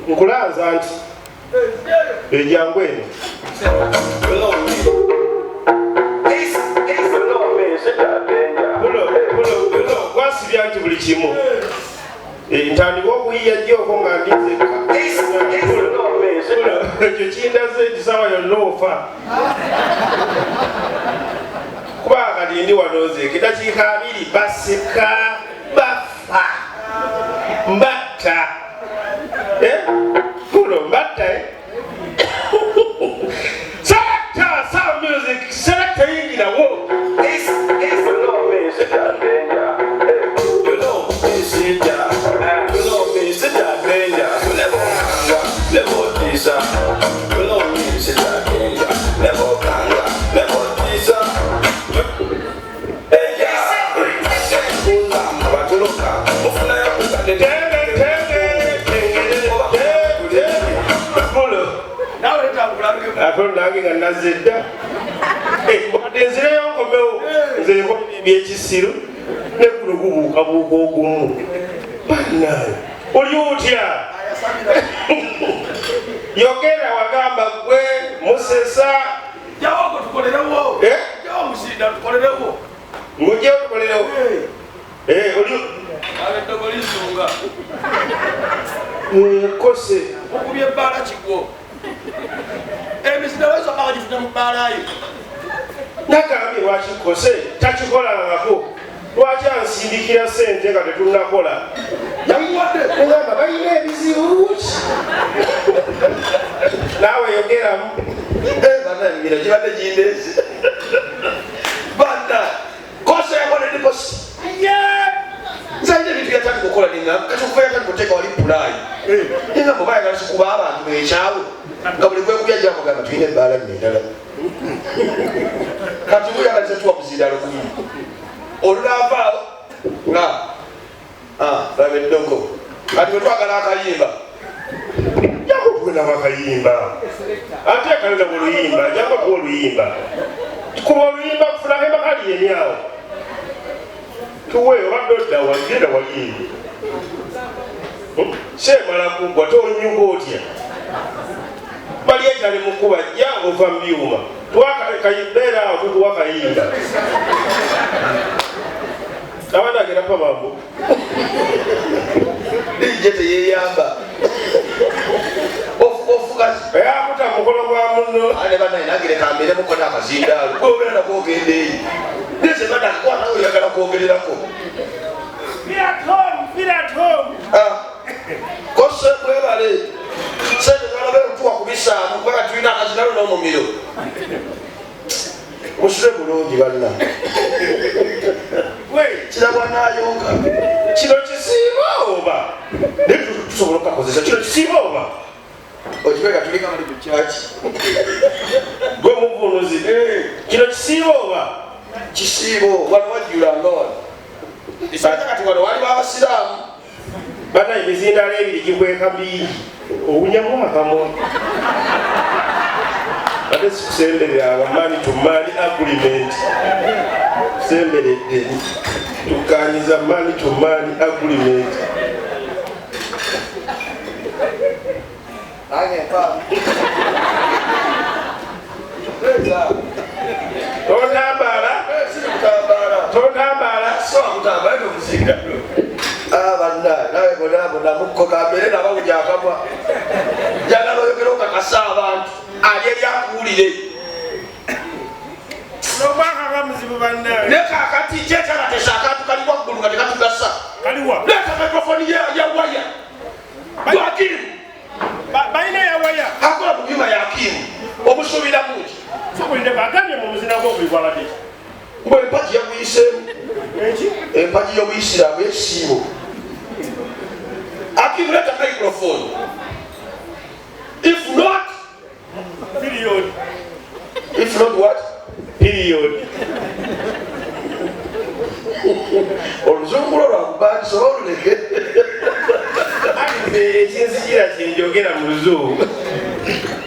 nkulaza nti ejjangu eno gwasibya nti buli kimu ntandika okuyiya jjoko nga ndizeka ekyo kindaze ekisawa yonna ofa kuba kati ndi wanozeeka eddakiika 2 baseka bafa mbatta mbatta selector sound music selector yingirawo nange nga nazedda enzirayo nkomewo nze nkola ebyekisiru nekuno gubuukabuuka ogumu bannange oli otya yogera wagamba gwe musesa jawo tukolerewo jawo musinda tukolerewo ngujjawo tukolerewo oli abedogolisunga kose okubya ebbaala kigwo emisinde wezo bagifuna mu bbaalayo nagambye lwakikose takikolangako lwaki ansindikira sente nga tetunakola egamba balina ebizibu naawe yogeramu banangira kibadde kindeezi bana kose yakonedikosi nzaire ebintu byatali kukola ninga kati okuva yatali kuteeka wali pulayi ninga mubayagala sikuba abantu ekyawe nga buli gwekubya gyamugamba tulina ebbaala nno endala kati muyagaliza tuwa muzindalo kuyi olunavaawo nga laba eddoko kati wetwagala akayimba jangu tuwenamu akayimba ate kalina oluyimba jangu tuwa oluyimba kuba oluyimba kufunako emakali yenyawo tuwe obadde odda wagenda wagindi semala kugwa tonyuga otya bali ekyali mukuba jja ova mubyuma twakayibeera awo tutuwa kayimba abandi agenda pamambo ije teyeyamba akuta mukono gwa muno ane banaye nagire kambere mukona akazindaalo gobera nakogenda eyo nese banakwata oyagala kwogererako kose kwebale sente zalabe tuwa kubisaamu kubanga tulina akazindaalo n'omumiro musule bulungi banna kirabwanayonga kino kisiiba oba tusobola okukakozesa kino kisiiba oba okibega tulika mali ku kyaki gwe muvunuzi kino kisiiba oba kisiibo wano wajjulanga wano isaka kati wano waliwo abasiraamu banaye emizindalo ebiri gikweka bingi owunyamu akamu ate sikusemberera aba mani to mani agreement kusemberedde tukanyiza mani to mani agreement tondambala sokutambala nokuzinga abana nawe bonabona mukokambere nabawujakamwa jagala oyogera okakasa abantu ali eryakuwulire nobwakaka muzibu bannawe nekakati kyekalatesa akantu kali waggulu nga tekatugasa kaliwa leta mikrofoni ya waya lwakimu balina yawaya akola mubyuma yakimu omusuubira mungi sobulinde bagambye mu muzina gw'obulibwalate mbwe empagi yamuyiseemu empagi y'obuyisiraamu ekisiibo akimu leta microphone if not period if not what period oluzungu lwo lwakubandisa oba oluleke ekinzijira kyenjogera mu luzungu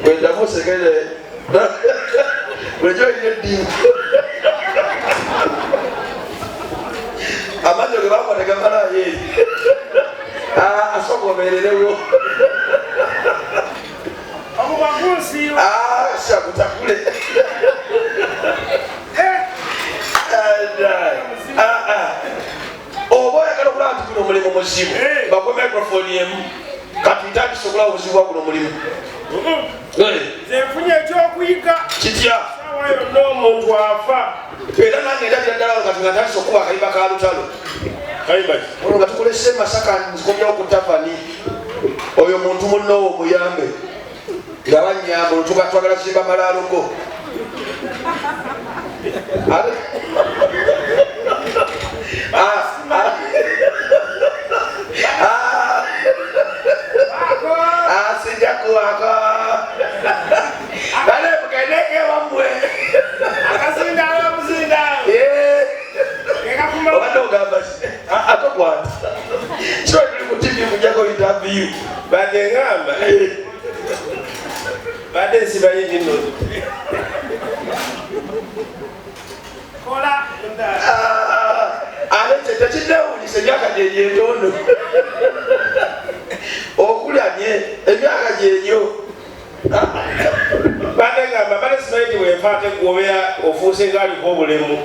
wendamusekere wejo ine eddimu amazzi ge bakwata gamalayo eri asobola obeererewo shakutakule oba oyagala okulaba nti guno omulimu muzibu bakwe microphone emu kati ntandise okulaba obuzibu bwa guno omulimu nfunye ekyokuyiga kitya sawa yonna omuntu afa era nange ndabira ddala kati nga ntandise okuba akayimba ka lutalo olwo nga tukolese masaka nzikomyawo ku tafani oyo muntu munnowo omuyambe nga banyamba olutwagala simba malalogo sijakuwako bale mukeneke wamwe obadde ogamba atokwata kiba tuli ku tivi kujako interview badde ngamba badde nsibaye nino kola ate tekidewulisa emyaka gyegyentono okulyanye emyaka gyegyo badde ngamba badde sibaye nti bwenfaate gwobera ofuuse ngaaliko obulemu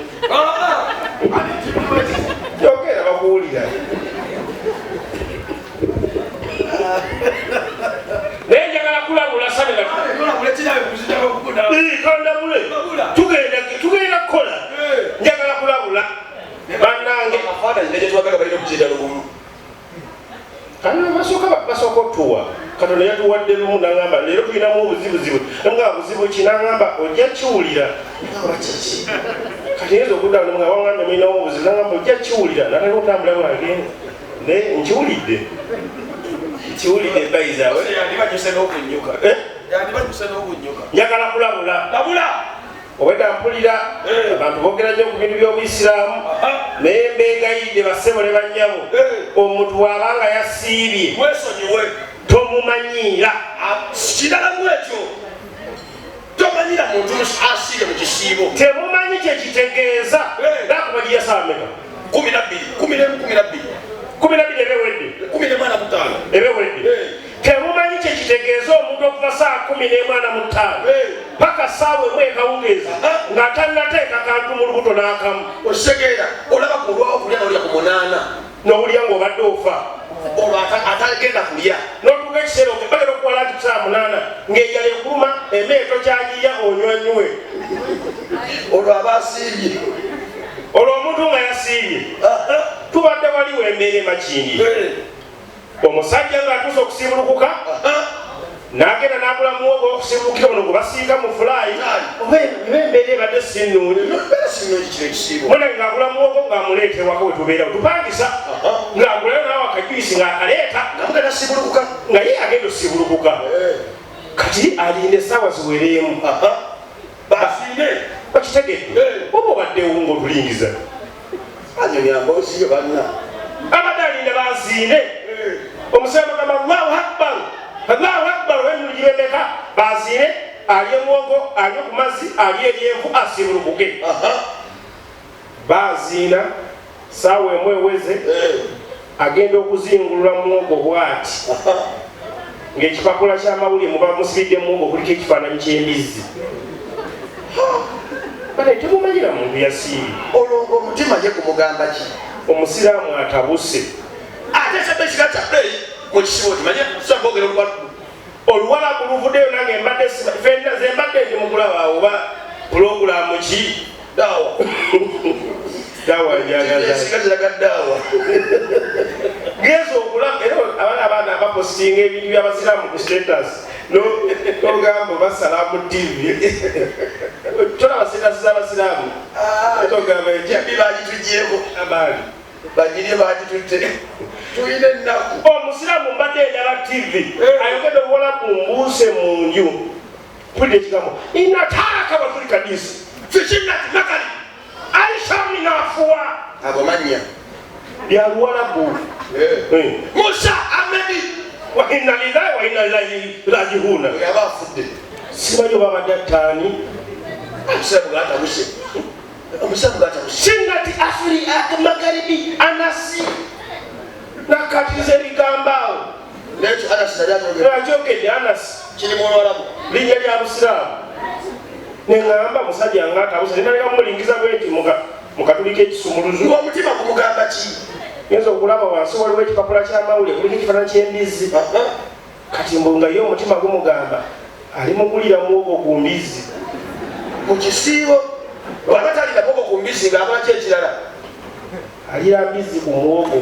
yogera bakuwulira naye njagala kulabula sabira kandabule tugenda kukola njagala kulabula bannange basooka otuwa katonda yatuwadde lumu nagamba leero tulinamu obuzibuzibu nga buzibu ki nagamba ojja kiwulira kati yinza okudda nga wangamba mulinamu obuzibu nagamba ojja kiwulira natali otambula bwagenda naye nkiwulidde bayizaawe njagala kulabula obwedda mpulira abantu boogera nnyo ku bintu by'obuyisiraamu naye mbegayidde bassebo ne bannyabo omuntu wabanga yasiibye tomumanyiira kiralamu ekyo tomanyira muntu asiire mu kisiibo temumanyi kyekitegeeza nakuba giyasaameka 12 ebewedde temumanyi kyekitegeeza omuntu okuva saa 11:45 paka saawa emu ekawungeezi nga tannateeka kantu mu lubuto n'akamu osegeera olaba kulwawo okulya nolya ku 8 n'owulya ng'obadde ofa olwo atagenda kulya n'otuga ekiseera bagera okukola nti saa 8 ng'ejjala ekuluma emeeto kyagiya onywanywe olwo aba asiibye olwo omuntu nga yasiibye tubadde waliwo embeera emakindi omusajja ng'atuusa okusiibulukuka n'agenda n'agula muwogo okusiibulukira ono gwe basiiga mu fulayi oba embeera ebadde sinnungi munange ng'agula muwogo ng'amuleeta ewaka we tubeerawo tupangisa ng'agulayo naawe akajuyisi ng'akaleeta nga ye agenda osiibulukuka kati alinde essaawa ziwereemu bakitegedde oba obaddewo ng'otulingiza abadde alinde baziine omusajja bagamba Allahu Akbar wemulugibemeka baziine alye muwogo alye ku mazzi alye eryenvu asiibulukuke baziina saawa emu eweze agenda okuzingulula muwogo bw'ati ng'ekipapula ky'amawulire muba musibidde muwogo kuliko ekifaananyi ky'embizzi kale temumanyira muntu yasiibye olwo omutima ye kumugamba ki omusiraamu atabuse ate sebekira kyabbeeyi mu kisibo timanye sabogera oluwalabu luvuddeyo nange mbadde fenna ze mbadde ndi mukulaba oba pulogulaamu ki daawa njagazagadaawa geza okulaba era abaana abapositinga ebintu by'abasiraamu ku status nogamba basalamu tv tolaba status z'abasiraamu togamba ejabi bagitugyeko abaani bagirye bagitutte tuyine ennaku omusiraamu mbadde endaba tv ayogedde obuwalabu mbuuse mu nju pulidde ekigambo inataka batulikadisi fikinnati makali aishami nafuwa abo mannya byaluwalabu musa amedi wa inna lillahi wa inna ilaihi raji'un yaba afudde sibayo babadde ataani omusamu gatabuse sinnati afrika magharibi anasi nakatiza ebigambaawo nekyo anasi nalyajogedde anasi kiri mu Luwarabu linnya lya busiraamu neŋŋamba musajja ng'atabusa nenaleka mumulingiza bwenti mukatuliko ekisumuluzu omutima gumugamba ki genza okulaba wansi waliwo ekipapula ky'amawulire kuliko ekifaananyi ky'embizi kati mbu nga ye omutima gumugamba ali mugulira muwogo ku mbizi mu kisiibo waba talina muwogo ku mbizi ng'akolaki ekirala alira mbizi ku muwogo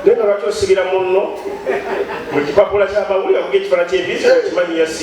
naye nga lwaki osigira munno mu kipapula ky'amawulire akuga ekifaananyi ky'embizi okimanyi yasi